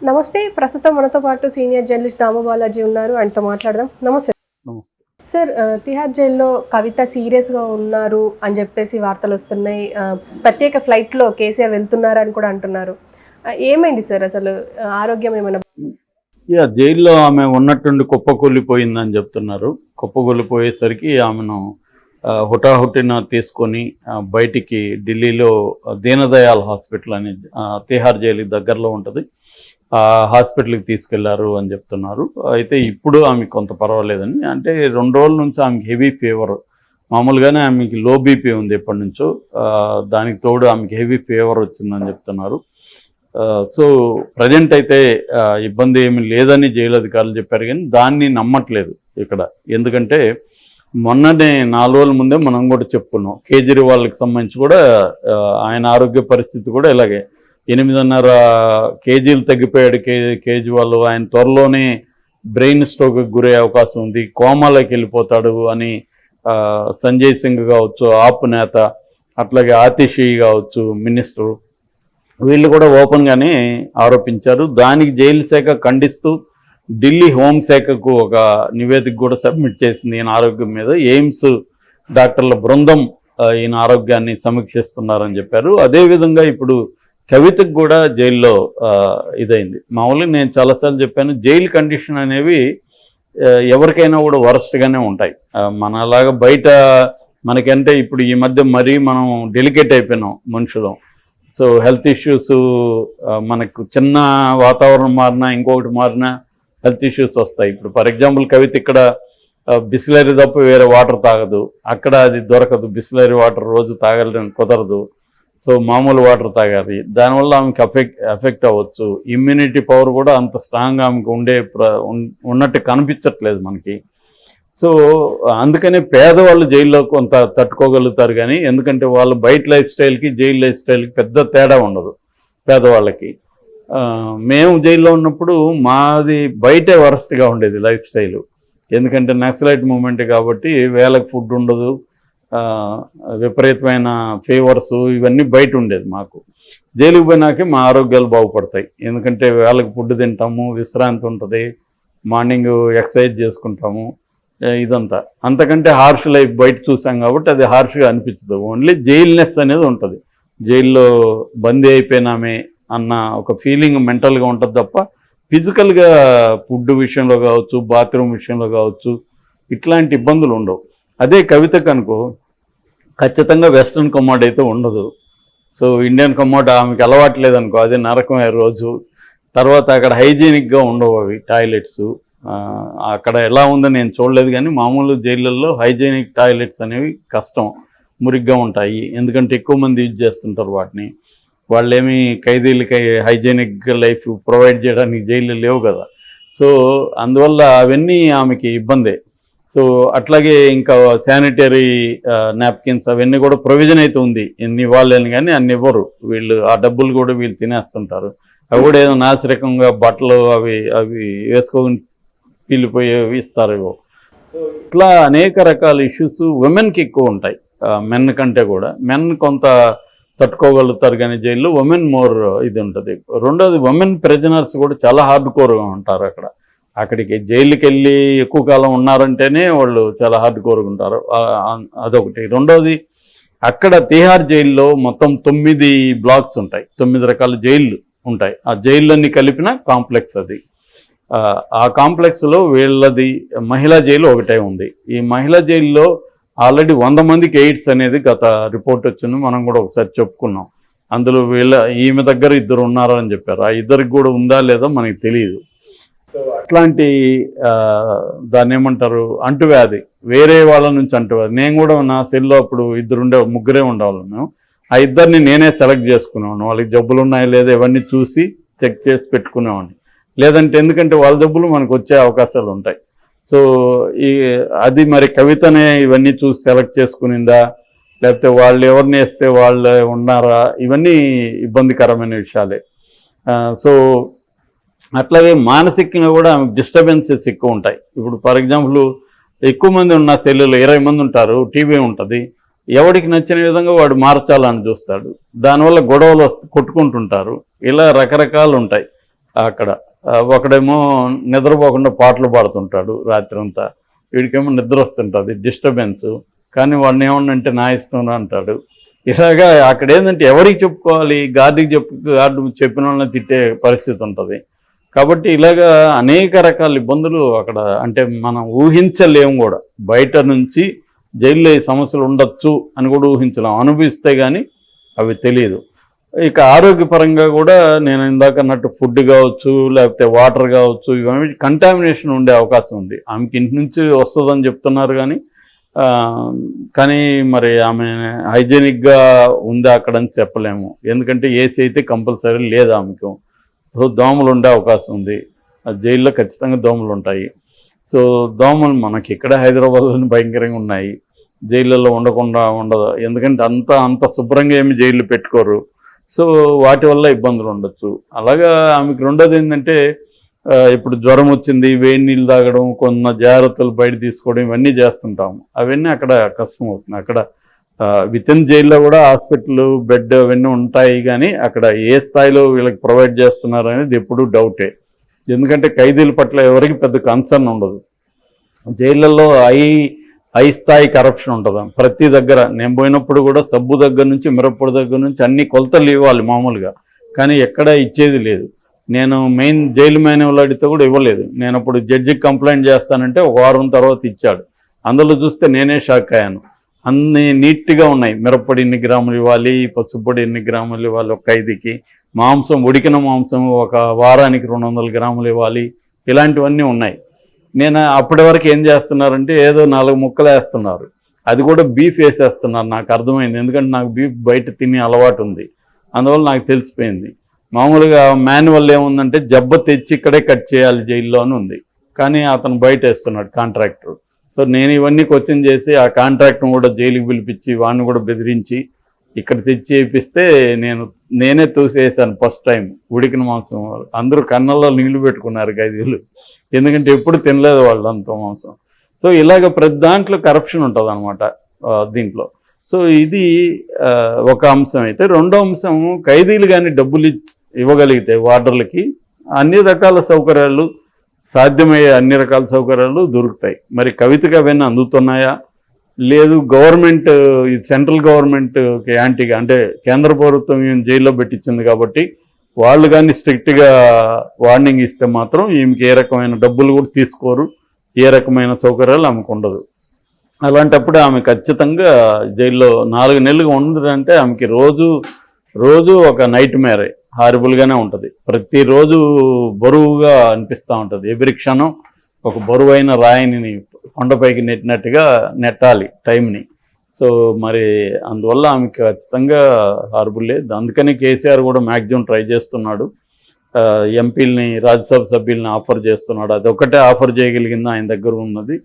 నమస్తే. ప్రస్తుతం మనతో పాటు సీనియర్ జర్నలిస్ట్ దాము బాలాజీ ఉన్నారు. ఆయనతో మాట్లాడదాం. నమస్తే. నమస్తే సార్, తిహార్ జైల్లో కవిత సీరియస్గా ఉన్నారు అని చెప్పేసి వార్తలు వస్తున్నాయి. ప్రత్యేక ఫ్లైట్లో కేసీఆర్ వెళ్తున్నారు అని కూడా అంటున్నారు. ఏమైంది సార్? అసలు ఆరోగ్యం ఏమైనా? జైల్లో ఆమె ఉన్నట్టుండి కుప్పకూలిపోయిందని చెప్తున్నారు. కుప్పకూలిపోయేసరికి ఆమెను హుటాహుటిన తీసుకొని బయటికి ఢిల్లీలో దీనదయాల్ హాస్పిటల్ అని తిహార్ జైలు దగ్గరలో ఉంటుంది, ఆ హాస్పిటల్కి తీసుకెళ్లారు అని చెప్తున్నారు. అయితే ఇప్పుడు ఆమె కొంత పర్వాలేదని, అంటే 2 రోజుల నుంచి ఆమెకి హెవీ ఫీవర్. మామూలుగానే ఆమెకి లో బీపీ ఉంది ఎప్పటి నుంచో, దానికి తోడు ఆమెకి హెవీ ఫీవర్ వచ్చిందని చెప్తున్నారు. సో ప్రజెంట్ అయితే ఇబ్బంది ఏమి లేదని జైలు అధికారులు చెప్పారు, కానీ దాన్ని నమ్మట్లేదు ఇక్కడ. ఎందుకంటే మొన్ననే 4 రోజుల ముందే మనం కూడా చెప్పుకున్నాం, కేజ్రీవాల్కి సంబంధించి కూడా ఆయన ఆరోగ్య పరిస్థితి కూడా ఇలాగే 8.5 కేజీలు తగ్గిపోయాడు కేజ్రీవాల్. ఆయన త్వరలోనే బ్రెయిన్ స్ట్రోక్కి గురయ్యే అవకాశం ఉంది, కోమాలోకి వెళ్ళిపోతాడు అని సంజయ్ సింగ్ కావచ్చు, ఆప్ నేత, అట్లాగే ఆతిషి కావచ్చు మినిస్టరు, వీళ్ళు కూడా ఓపెన్గానే ఆరోపించారు. దానికి జైలు శాఖ ఖండిస్తూ ఢిల్లీ హోంశాఖకు ఒక నివేదిక కూడా సబ్మిట్ చేసింది ఈయన ఆరోగ్యం మీద. ఎయిమ్స్ డాక్టర్ల బృందం ఈయన ఆరోగ్యాన్ని సమీక్షిస్తున్నారని చెప్పారు. అదేవిధంగా ఇప్పుడు కవితకు కూడా జైల్లో ఇదైంది. మామూలుగా నేను చాలాసార్లు చెప్పాను, జైలు కండిషన్ అనేవి ఎవరికైనా కూడా వరస్ట్గానే ఉంటాయి. మనలాగా బయట మనకంటే ఇప్పుడు ఈ మధ్య మరీ మనం డెలికేట్ అయిపోయినాం మనుషులం. సో హెల్త్ ఇష్యూస్, మనకు చిన్న వాతావరణం మారినా ఇంకొకటి మారినా హెల్త్ ఇష్యూస్ వస్తాయి. ఇప్పుడు ఫర్ ఎగ్జాంపుల్ కవిత ఇక్కడ బిస్లరీ తప్ప వేరే వాటర్ తాగదు, అక్కడ అది దొరకదు. బిస్లరీ వాటర్ రోజు తాగలని కుదరదు, సో మామూలు వాటర్ తాగాలి. దానివల్ల ఆమెకి ఎఫెక్ట్ అవ్వచ్చు. ఇమ్యూనిటీ పవర్ కూడా అంత స్ట్రాంగ్గా ఆమెకు ఉన్నట్టు కనిపించట్లేదు మనకి. సో అందుకనే పేదవాళ్ళు జైల్లో కొంత తట్టుకోగలుగుతారు, కానీ ఎందుకంటే వాళ్ళ బయట లైఫ్ స్టైల్కి జైలు లైఫ్ స్టైల్కి పెద్ద తేడా ఉండదు పేదవాళ్ళకి. మేము జైల్లో ఉన్నప్పుడు మాది బయటే వరస్ట్గా ఉండేది లైఫ్ స్టైలు, ఎందుకంటే నక్సలైట్ మూమెంట్ కాబట్టి వేళకు ఫుడ్ ఉండదు, విపరీతమైన ఫీవర్స్ ఇవన్నీ బయట ఉండేది. మాకు జైలుకి పోయినాకే మా ఆరోగ్యాలు బాగుపడతాయి, ఎందుకంటే వేళకు ఫుడ్ తింటాము, విశ్రాంతి ఉంటుంది, మార్నింగ్ ఎక్సర్సైజ్ చేసుకుంటాము, ఇదంతా. అంతకంటే హార్ష్ లైఫ్ బయట చూసాం కాబట్టి అది హార్ష్గా అనిపించదు. ఓన్లీ జైల్నెస్ అనేది ఉంటుంది, జైల్లో బందీ అయిపోయినామే అన్న ఒక ఫీలింగ్ మెంటల్గా ఉంటుంది తప్ప ఫిజికల్గా ఫుడ్ విషయంలో కావచ్చు, బాత్రూమ్ విషయంలో కావచ్చు ఇట్లాంటి ఇబ్బందులు ఉండవు. అదే కవితకు అనుకో ఖచ్చితంగా వెస్ట్రన్ కమోడ్ అయితే ఉండదు. సో ఇండియన్ కమోడ్ ఆమెకి అలవాట్లేదనుకో అదే నరకమే రోజు. తర్వాత అక్కడ హైజీనిక్గా ఉండవు అవి టాయిలెట్స్. అక్కడ ఎలా ఉందో నేను చూడలేదు, కానీ మామూలు జైళ్ళల్లో హైజీనిక్ టాయిలెట్స్ అనేవి కష్టం, మురిగ్గా ఉంటాయి. ఎందుకంటే ఎక్కువ మంది యూజ్ చేస్తుంటారు వాటిని. వాళ్ళేమి ఖైదీలకి హైజీనిక్ లైఫ్ ప్రొవైడ్ చేయడానికి జైళ్ళు లేవు కదా. సో అందువల్ల అవన్నీ ఆమెకి ఇబ్బందే. సో అట్లాగే ఇంకా శానిటరీ నాప్కిన్స్ అవన్నీ కూడా ప్రొవిజన్ అయితే ఉంది, ఎన్ని ఇవ్వాలని, కానీ అన్ని ఇవ్వరు వీళ్ళు. ఆ డబ్బులు కూడా వీళ్ళు తినేస్తుంటారు. అవి కూడా ఏదో నాసిరకంగా బట్టలు అవి అవి వేసుకోని పీలిపోయేవి ఇస్తారు. సో ఇట్లా అనేక రకాల ఇష్యూస్ ఉమెన్కి ఎక్కువ ఉంటాయి మెన్ కంటే కూడా. మెన్ కొంత తట్టుకోగలుగుతారు, కానీ జైల్లో ఉమెన్ మోర్ ఇది ఉంటుంది. రెండోది ఉమెన్ ప్రిజనర్స్ కూడా చాలా హార్డ్ కోర్గా ఉంటారు అక్కడ. అక్కడికి జైలుకి వెళ్ళి ఎక్కువ కాలం ఉన్నారంటేనే వాళ్ళు చాలా హార్డ్ కోర్గా ఉంటారు, అదొకటి. రెండోది అక్కడ తిహార్ జైల్లో మొత్తం 9 బ్లాక్స్ ఉంటాయి, 9 రకాల జైళ్ళు ఉంటాయి. ఆ జైళ్ళన్నీ కలిపిన కాంప్లెక్స్ అది. ఆ కాంప్లెక్స్లో వీళ్ళది మహిళా జైలు ఒకటే ఉంది. ఈ మహిళా జైల్లో ఆల్రెడీ 100 మందికి ఎయిడ్స్ అనేది గత రిపోర్ట్ వచ్చింది, మనం కూడా ఒకసారి చెప్పుకున్నాం. అందులో ఈమె దగ్గర 2 ఉన్నారని చెప్పారు. ఆ 2కి కూడా ఉందా లేదా మనకి తెలియదు. సో అట్లాంటి దాన్ని ఏమంటారు, అంటువ్యాధి, వేరే వాళ్ళ నుంచి అంటువ్యాధి. నేను కూడా నా సెల్లో అప్పుడు 2 ముగ్గురే ఉండేవాళ్ళం మేము. ఆ 2ని నేనే సెలెక్ట్ చేసుకునేవాడిని, వాళ్ళకి జబ్బులు ఉన్నాయో లేదో ఇవన్నీ చూసి చెక్ చేసి పెట్టుకునేవాడిని. లేదంటే ఎందుకంటే వాళ్ళ జబ్బులు మనకు వచ్చే అవకాశాలు ఉంటాయి. సో అది మరి కవితనే ఇవన్నీ చూసి సెలెక్ట్ చేసుకునిందా, లేకపోతే వాళ్ళు ఎవరిని వేస్తే వాళ్ళు ఉన్నారా, ఇవన్నీ ఇబ్బందికరమైన విషయాలే. సో అట్లాగే మానసికంగా కూడా ఆమెకు డిస్టర్బెన్సెస్ ఎక్కువ ఉంటాయి. ఇప్పుడు ఫర్ ఎగ్జాంపుల్ ఎక్కువ మంది ఉన్న సెల్లులో 20 మంది ఉంటారు, టీవీ ఉంటుంది, ఎవడికి నచ్చిన విధంగా వాడు మార్చాలని చూస్తాడు, దానివల్ల గొడవలు కొట్టుకుంటుంటారు, ఇలా రకరకాలు ఉంటాయి. అక్కడ ఒకడేమో నిద్రపోకుండా పాటలు పాడుతుంటాడు రాత్రి అంతా, వీడికేమో నిద్ర వస్తుంటుంది, డిస్టర్బెన్స్. కానీ వాడిని ఏమన్నంటే నా ఇష్టం అంటాడు. ఇలాగా అక్కడ ఏంటంటే ఎవరికి చెప్పుకోవాలి, గార్డుకి గార్డు చెప్పిన వాళ్ళని తిట్టే పరిస్థితి ఉంటుంది. కాబట్టి ఇలాగా అనేక రకాల ఇబ్బందులు అక్కడ, అంటే మనం ఊహించలేము కూడా. బయట నుంచి జైల్లో ఈ సమస్యలు ఉండొచ్చు అని కూడా ఊహించలేం, అనుభవిస్తే కానీ అవి తెలియదు. ఇక ఆరోగ్యపరంగా కూడా నేను ఇందాక అన్నట్టు ఫుడ్ కావచ్చు, లేకపోతే వాటర్ కావచ్చు, ఇవన్నీ కంటామినేషన్ ఉండే అవకాశం ఉంది. ఆమెకి ఇంటి నుంచి వస్తుందని చెప్తున్నారు కానీ మరి ఆమె హైజీనిక్గా ఉందా అక్కడ అని చెప్పలేము. ఎందుకంటే ఏసీ అయితే కంపల్సరీ లేదు ఆమెకు. సో దోమలు ఉండే అవకాశం ఉంది. జైల్లో ఖచ్చితంగా దోమలు ఉంటాయి. సో దోమలు మనకి ఇక్కడ హైదరాబాద్లో భయంకరంగా ఉన్నాయి, జైళ్ళల్లో ఉండకుండా ఉండదు. ఎందుకంటే అంత శుభ్రంగా ఏమి జైళ్ళు పెట్టుకోరు. సో వాటి వల్ల ఇబ్బందులు ఉండొచ్చు. అలాగా ఆమెకు రెండోది ఏంటంటే ఇప్పుడు జ్వరం వచ్చింది, వేడి నీళ్ళు తాగడం, కొన్న జాగ్రత్తలు బయట తీసుకోవడం, ఇవన్నీ చేస్తుంటాము. అవన్నీ అక్కడ కష్టం అవుతుంది. అక్కడ విత్ ఇన్ జైల్లో కూడా హాస్పిటల్ బెడ్ అవన్నీ ఉంటాయి, కానీ అక్కడ ఏ స్థాయిలో వీళ్ళకి ప్రొవైడ్ చేస్తున్నారు అనేది ఎప్పుడూ డౌటే. ఎందుకంటే ఖైదీల పట్ల ఎవరికి పెద్ద కన్సర్న్ ఉండదు. జైళ్ళల్లో హై స్థాయి కరప్షన్ ఉంటుంది ప్రతి దగ్గర. నేను పోయినప్పుడు కూడా సబ్బు దగ్గర నుంచి మిరప్పొడి దగ్గర నుంచి అన్ని కొలతలు ఇవ్వాలి మామూలుగా, కానీ ఎక్కడ ఇచ్చేది లేదు. నేను మెయిన్ జైలు మాన్యువల్ అడిగితే కూడా ఇవ్వలేదు. నేను అప్పుడు జడ్జికి కంప్లైంట్ చేస్తానంటే ఒక వారం తర్వాత ఇచ్చాడు. అందులో చూస్తే నేనే షాక్ అయ్యాను. అన్నీ నీట్గా ఉన్నాయి. మిరప్పొడి ఇన్ని గ్రాములు ఇవ్వాలి, పసుపొడి ఎన్ని గ్రాములు ఇవ్వాలి ఒక ఖైదీకి, మాంసం ఉడికిన మాంసం ఒక వారానికి 200 గ్రాములు ఇవ్వాలి, ఇలాంటివన్నీ ఉన్నాయి. నేను అప్పటి వరకు ఏం చేస్తున్నారంటే ఏదో 4 ముక్కలు వేస్తున్నారు, అది కూడా బీఫ్ వేసేస్తున్నారు. నాకు అర్థమైంది, ఎందుకంటే నాకు బీఫ్ బయట తినే అలవాటు ఉంది, అందువల్ల నాకు తెలిసిపోయింది. మామూలుగా మాన్యువల్ ఏముందంటే జబ్బ తెచ్చి ఇక్కడే కట్ చేయాలి జైల్లో అని ఉంది, కానీ అతను బయట వేస్తున్నాడు కాంట్రాక్టర్. సో నేను ఇవన్నీ క్వశ్చన్ చేసి ఆ కాంట్రాక్టర్ని కూడా జైలుకి పిలిపించి వాడిని కూడా బెదిరించి ఇక్కడ తెచ్చి వేపిస్తే నేనే తోసేసాను ఫస్ట్ టైం ఉడికిన మాంసం. అందరూ కన్నుల్లో నీళ్లు పెట్టుకున్నారు ఖైదీలు, ఎందుకంటే ఎప్పుడు తినలేదు వాళ్ళు అంత మాంసం. సో ఇలాగ ప్రతి దాంట్లో కరప్షన్ ఉంటుంది అనమాట దీంట్లో. సో ఇది ఒక అంశం. అయితే రెండో అంశం, ఖైదీలు కానీ డబ్బులు ఇవ్వగలిగితే వార్డర్లకి అన్ని రకాల సౌకర్యాలు, సాధ్యమయ్యే అన్ని రకాల సౌకర్యాలు దొరుకుతాయి. మరి కవితకి అవన్నీ అందుతున్నాయా లేదు? గవర్నమెంట్, ఇది సెంట్రల్ గవర్నమెంట్కి యాంటీగా, అంటే కేంద్ర ప్రభుత్వం జైల్లో పెట్టించింది కాబట్టి వాళ్ళు కానీ స్ట్రిక్ట్గా వార్నింగ్ ఇస్తే మాత్రం ఈమెకి ఏ రకమైన డబ్బులు కూడా తీసుకోరు, ఏ రకమైన సౌకర్యాలు ఆమెకు ఉండదు. అలాంటప్పుడు ఆమె ఖచ్చితంగా జైల్లో 4 నెలలుగా ఉండదంటే ఆమెకి రోజు ఒక నైట్ మేరే, హారిబుల్గానే ఉంటుంది. ప్రతిరోజు బరువుగా అనిపిస్తూ ఉంటుంది. ఎవ్రీ క్షణం ఒక బరువైన రాయిని కొండపైకి నెట్టినట్టుగా నెట్టాలి టైంని. సో మరి అందువల్ల ఆమెకి ఖచ్చితంగా హార్బుల్లే. అందుకని కేసీఆర్ కూడా మ్యాక్సిమం ట్రై చేస్తున్నాడు, ఎంపీలని, రాజ్యసభ సభ్యుల్ని ఆఫర్ చేస్తున్నాడు. అదొక్కటే ఆఫర్ చేయగలిగింది ఆయన దగ్గర ఉన్నది.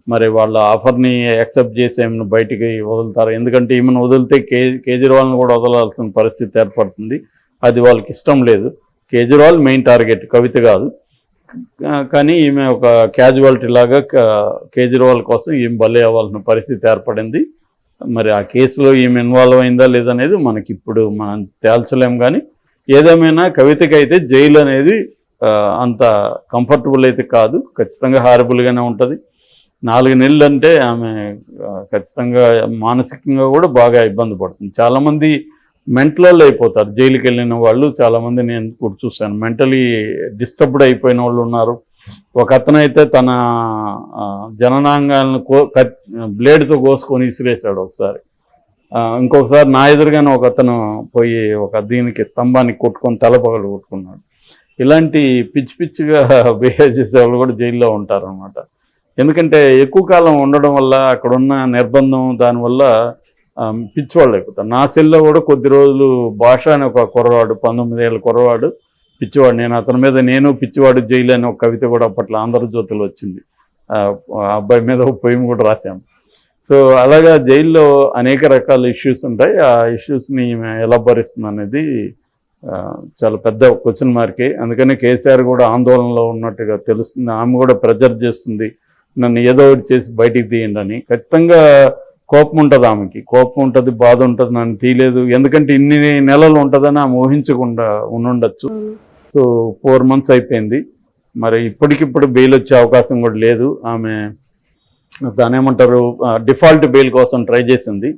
మరి వాళ్ళ ఆఫర్ని యాక్సెప్ట్ చేసి ఏమైనా బయటికి వదులుతారు, ఎందుకంటే ఈమెను వదిలితే కేజ్రీవాల్ని కూడా వదలాల్సిన పరిస్థితి ఏర్పడుతుంది. అది వాళ్ళకి ఇష్టం లేదు. కేజ్రీవాల్ మెయిన్ టార్గెట్, కవిత కాదు. కానీ ఈమె ఒక క్యాజువాలిటీ లాగా కేజ్రీవాల్ కోసం ఈమె బలి అవ్వాల్సిన పరిస్థితి ఏర్పడింది. మరి ఆ కేసులో ఈమె ఇన్వాల్వ్ అయిందా లేదనేది మనకి ఇప్పుడు మనం తేల్చలేం. కానీ ఏదేమైనా కవితకి అయితే జైలు అనేది అంత కంఫర్టబుల్ అయితే కాదు, ఖచ్చితంగా హారబుల్గానే ఉంటుంది. 4 నెలలు అంటే ఆమె ఖచ్చితంగా మానసికంగా కూడా బాగా ఇబ్బంది పడుతుంది. చాలామంది మెంటల్ అయిపోతారు జైలుకి వెళ్ళిన వాళ్ళు. చాలామంది నేను కూడా చూశాను, మెంటలీ డిస్టర్బ్డ్ అయిపోయిన వాళ్ళు ఉన్నారు. ఒక అతనైతే తన జననాంగాలను బ్లేడ్తో కోసుకొని ఇసిరేసాడు ఒకసారి. ఇంకొకసారి నా ఎదురుగానే ఒక అతను పోయి ఒక దీనికి స్తంభానికి కొట్టుకొని తలపగలు కొట్టుకున్నాడు. ఇలాంటి పిచ్చిగా బిహేవ్ చేసే వాళ్ళు కూడా జైల్లో ఉంటారనమాట. ఎందుకంటే ఎక్కువ కాలం ఉండడం వల్ల, అక్కడున్న నిర్బంధం, దానివల్ల పిచ్చివాళ్ళు అయిపోతారు. నా సెల్లో కూడా కొద్ది రోజులు భాష అని ఒక కుర్రవాడు, 19 ఏళ్ళ కుర్రవాడు, పిచ్చివాడు. నేను అతని మీద నేను పిచ్చివాడు జైలు అని ఒక కవిత కూడా అప్పట్లో ఆంధ్రజ్యోతిలో వచ్చింది. ఆ అబ్బాయి మీద ఒక పోయిం కూడా రాశాము. సో అలాగా జైల్లో అనేక రకాల ఇష్యూస్ ఉంటాయి. ఆ ఇష్యూస్ని ఎలా భరిస్తుంది అనేది చాలా పెద్ద క్వశ్చన్ మార్కే. అందుకని కేసీఆర్ కూడా ఆందోళనలో ఉన్నట్టుగా తెలుస్తుంది. ఆమె కూడా ప్రెజర్ చేస్తుంది, నన్ను ఏదో ఒకటి చేసి బయటికి తీయండి అని. ఖచ్చితంగా కోపం ఉంటుంది ఆమెకి, కోపం ఉంటుంది, బాధ ఉంటుంది, నన్ను తీయలేదు. ఎందుకంటే ఇన్ని నెలలు ఉంటుందని ఆమె ఊహించకుండా ఉండుండొచ్చు. సో 4 months అయిపోయింది. మరి ఇప్పటికిప్పుడు బెయిల్ వచ్చే అవకాశం కూడా లేదు. ఆమె దానేమంటారు డిఫాల్ట్ బెయిల్ కోసం ట్రై చేసింది.